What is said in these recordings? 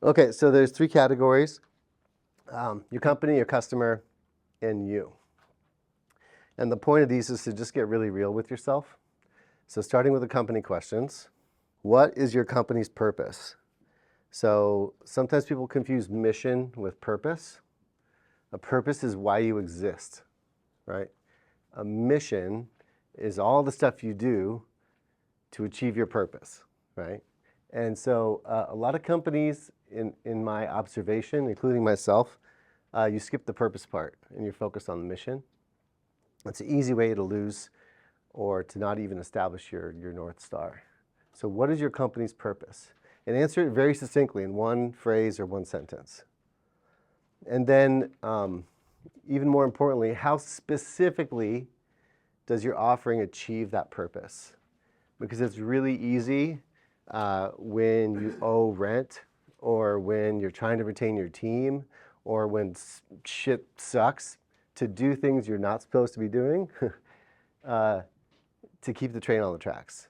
Okay, so there's three categories: your company, your customer, and you. And the point of these is to just get really real with yourself. So starting with the company questions, what is your company's purpose? So sometimes people confuse mission with purpose. A purpose is why you exist, right? A mission is all the stuff you do to achieve your purpose, right? And so a lot of companies, in my observation, including myself, you skip the purpose part and you're focused on the mission. It's an easy way to lose or to not even establish your North Star. So what is your company's purpose? And answer it very succinctly in one phrase or one sentence. And then, even more importantly, how specifically does your offering achieve that purpose? Because it's really easy when you owe rent, or when you're trying to retain your team, or when shit sucks, to do things you're not supposed to be doing to keep the train on the tracks.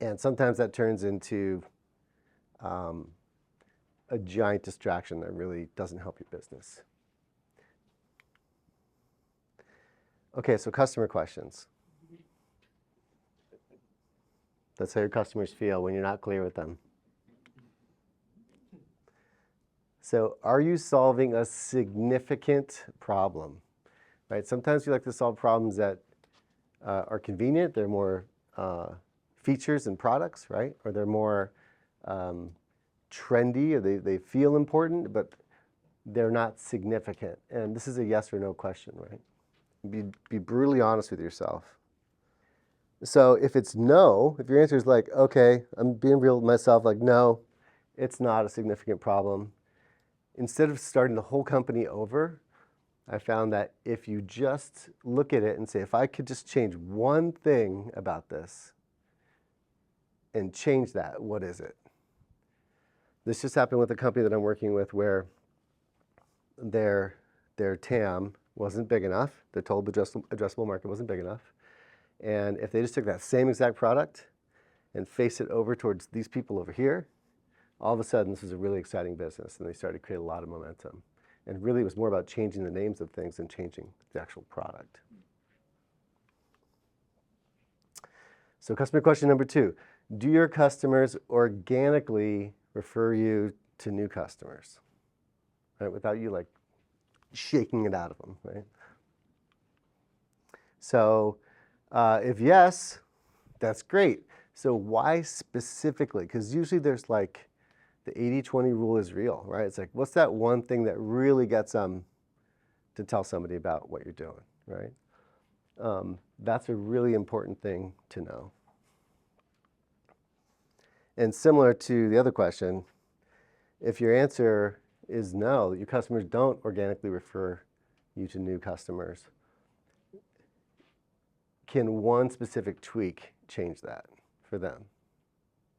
And sometimes that turns into a giant distraction that really doesn't help your business. Okay, so customer questions. That's how your customers feel when you're not clear with them. So are you solving a significant problem? Right? Sometimes we like to solve problems that are convenient. They're more features and products, right? Or they're more trendy, or they feel important, but they're not significant. And this is a yes or no question, right? Be brutally honest with yourself. So if it's no, if your answer is like, okay, I'm being real with myself, like, no, it's not a significant problem. Instead of starting the whole company over, I found that if you just look at it and say, if I could just change one thing about this and change that, what is it? This just happened with a company that I'm working with where their TAM wasn't big enough. Their total addressable market wasn't big enough. And if they just took that same exact product and faced it over towards these people over here, all of a sudden this was a really exciting business, and they started to create a lot of momentum. And really it was more about changing the names of things than changing the actual product. So customer question number 2, do your customers organically refer you to new customers, right? Without you like shaking it out of them, right? So if yes, that's great. So why specifically? Because usually there's like the 80-20 rule is real, right? It's like, what's that one thing that really gets them to tell somebody about what you're doing, right? That's a really important thing to know. And similar to the other question, if your answer is no, that your customers don't organically refer you to new customers, can one specific tweak change that for them,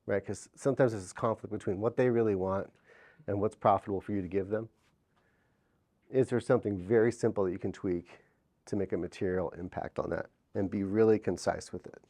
right? Because sometimes there's this conflict between what they really want and what's profitable for you to give them. Is there something very simple that you can tweak to make a material impact on that and be really concise with it?